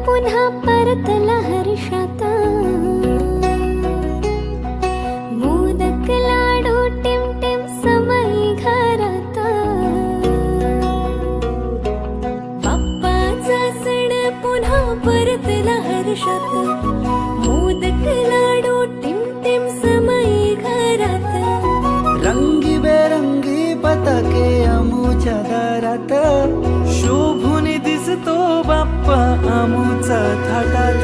पुन्हा परतला हर्षात, मोदक लाडू टिमटिम समई घरात. बाप्पाचा सण पुन्हा परतला हर्षात, मोदक लाडू टिमटिम समई घरात. रंगीबेरंगी पताके आमुच्या दारात, शोभून दिसतो बाप्पा आमुचा थाटात.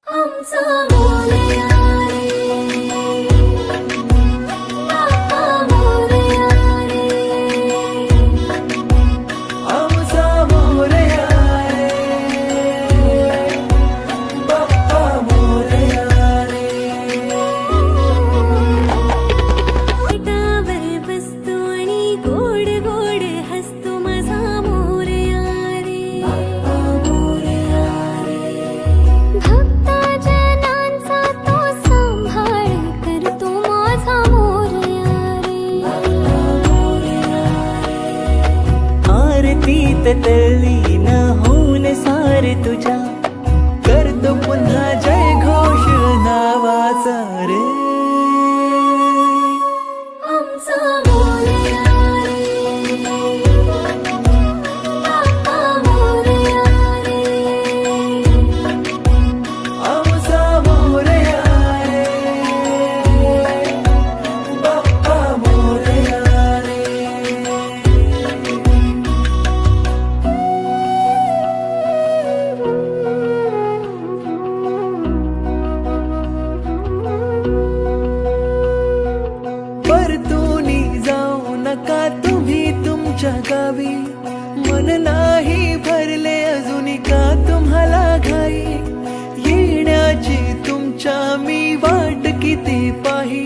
आमचा मोरया रे, बाप्पा मोरया रे. आमचा मोरया रे, बाप्पा मोरया रे. पिठावर बसतो आणि गोड गोड हसतो माझा मोरया रे, बाप्पा मोरया रे. भक्तजनांचा तो सांभाळ करतो माझा मोरया रे, बाप्पा मोरया रे. आरतीत तल्लीन होऊन सारे तुझ्या, करतो पुन्हा जय घोष नावाचा रे. आमचा मोरया रे, बाप्पा मोरया रे. आमचा मोरया रे, बाप्पा मोरया रे. परतूनी जाऊ नका तुम्ही तुमच्या गावी, मन नाही भरले अजून का तुम्हाला घाई. येण्याची तुमच्या मी वाट किती पाही,